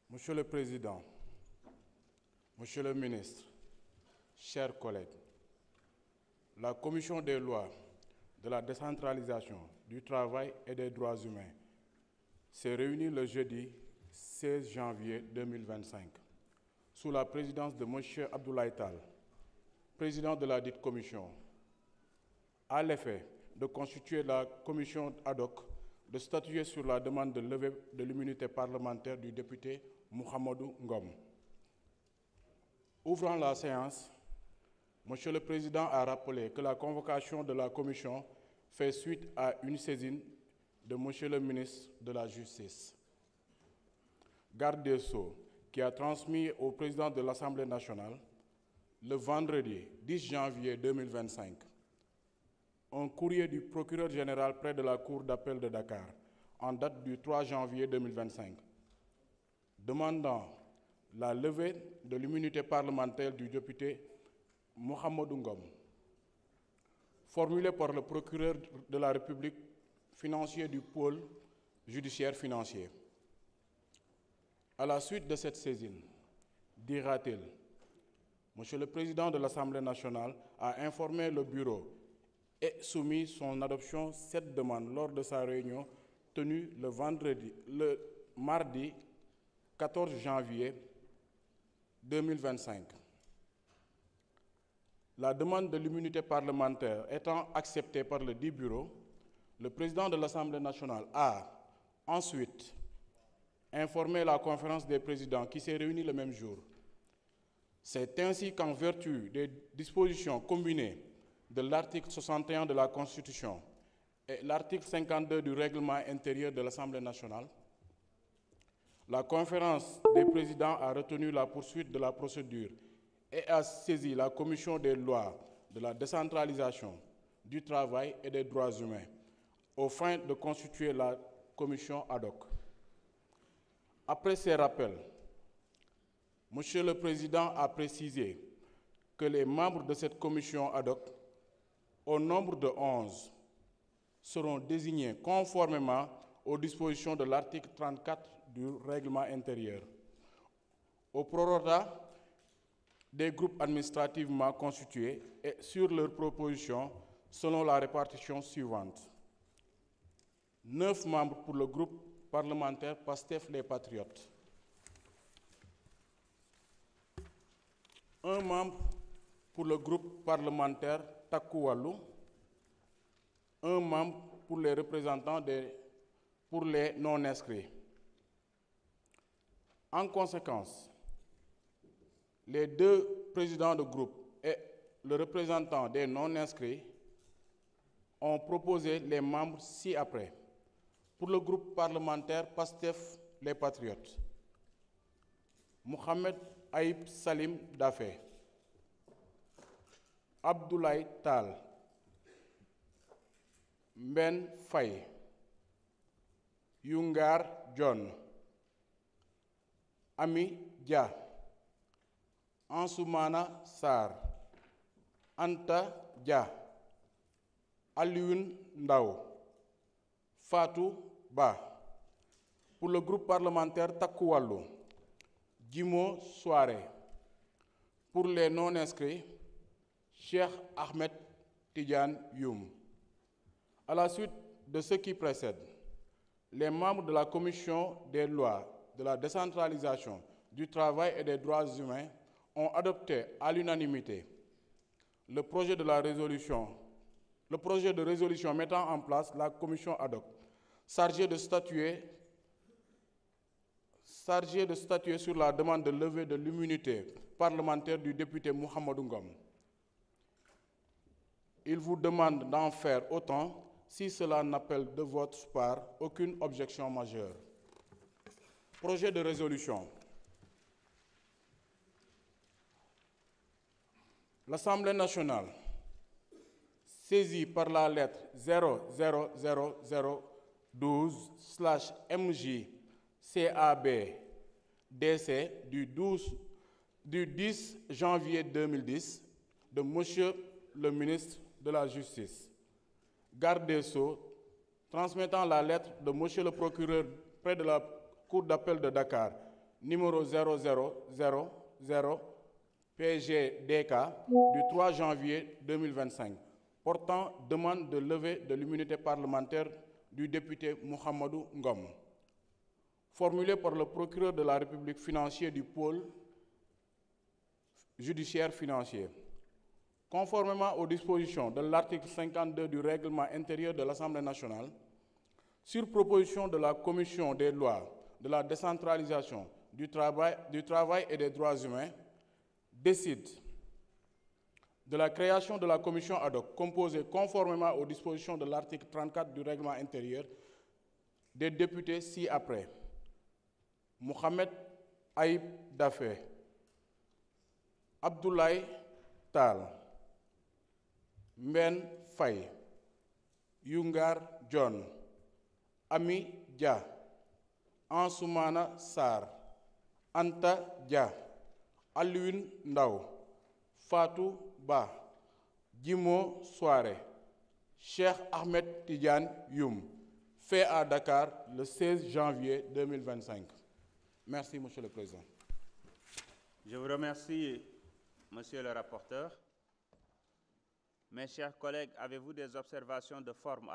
Monsieur le Président, Monsieur le Ministre, chers collègues, la Commission des lois, de la décentralisation, du travail et des droits humains s'est réunie le jeudi 16 janvier 2025 sous la présidence de M. Abdoulaye Tall, président de la dite commission, à l'effet de constituer la commission ad hoc, de statuer sur la demande de levée de l'immunité parlementaire du député Mouhamadou Ngom. Ouvrant la séance, Monsieur le Président a rappelé que la convocation de la commission fait suite à une saisine de Monsieur le ministre de la Justice, garde des Sceaux, qui a transmis au président de l'Assemblée nationale, le vendredi 10 janvier 2025, un courrier du procureur général près de la Cour d'appel de Dakar, en date du 3 janvier 2025, demandant la levée de l'immunité parlementaire du député Mouhamadou Ngom, formulé par le procureur de la République financier du pôle judiciaire financier. À la suite de cette saisine, dira-t-il, Monsieur le Président de l'Assemblée nationale a informé le bureau et soumis son adoption cette demande lors de sa réunion tenue le mardi 14 janvier 2025. La demande de l'immunité parlementaire étant acceptée par le dit bureau, le président de l'Assemblée nationale a ensuite informé la conférence des présidents qui s'est réunie le même jour. C'est ainsi qu'en vertu des dispositions combinées de l'article 61 de la Constitution et l'article 52 du règlement intérieur de l'Assemblée nationale, la conférence des présidents a retenu la poursuite de la procédure et a saisi la Commission des lois, de la décentralisation, du travail et des droits humains, aux fins de constituer la commission ad hoc. Après ces rappels, Monsieur le Président a précisé que les membres de cette commission ad hoc, au nombre de 11, seront désignés conformément aux dispositions de l'article 34 du règlement intérieur, au prorata des groupes administrativement constitués et sur leurs propositions selon la répartition suivante. 9 membres pour le groupe parlementaire PASTEF les Patriotes, 1 membre pour le groupe parlementaire Takku Wallu, 1 membre pour les représentants pour les non-inscrits. En conséquence, les 2 présidents de groupe et le représentant des non-inscrits ont proposé les membres ci-après. Pour le groupe parlementaire PASTEF les Patriotes, Mohamed Aïb Salim Dafé, Abdoulaye Tall, Mben Faye, Yungar John, Ami Dia, Ansoumana Sarr, Anta Dia, Alioune Ndao, Fatou Ba. Pour le groupe parlementaire Takku Wallu, Djimo Souare. Pour les non-inscrits, Cheikh Ahmed Tidiane Youm. À la suite de ce qui précède, les membres de la Commission des lois, de la décentralisation, du travail et des droits humains ont adopté à l'unanimité le projet de résolution mettant en place la commission ad hoc, chargée de statuer sur la demande de levée de l'immunité parlementaire du député Mouhamadou Ngom. Il vous demande d'en faire autant si cela n'appelle de votre part aucune objection majeure. Projet de résolution. L'Assemblée nationale, saisie par la lettre 00012/MJ-CAB-DC du 10 janvier 2010 de Monsieur le ministre de la Justice, garde des Sceaux, transmettant la lettre de Monsieur le procureur près de la Cour d'appel de Dakar, numéro 0000 PGDK du 3 janvier 2025, portant demande de levée de l'immunité parlementaire du député Mohamedou Ngom, formulée par le procureur de la République financier du pôle judiciaire financier. Conformément aux dispositions de l'article 52 du règlement intérieur de l'Assemblée nationale, sur proposition de la Commission des lois, de la décentralisation, du travail et des droits humains, décide de la création de la commission ad hoc composée conformément aux dispositions de l'article 34 du règlement intérieur des députés ci-après: Mohamed Aïb Dafé, Abdoulaye Tal, Mben Faye, Yungar John, Ami Dia, Ansoumana Sarr, Anta Dia, Alioune Ndao, Fatou Ba, Djimo Souare, Cheikh Ahmed Tidiane Youm, fait à Dakar le 16 janvier 2025. Merci, Monsieur le Président. Je vous remercie, Monsieur le rapporteur. Mes chers collègues, avez-vous des observations de forme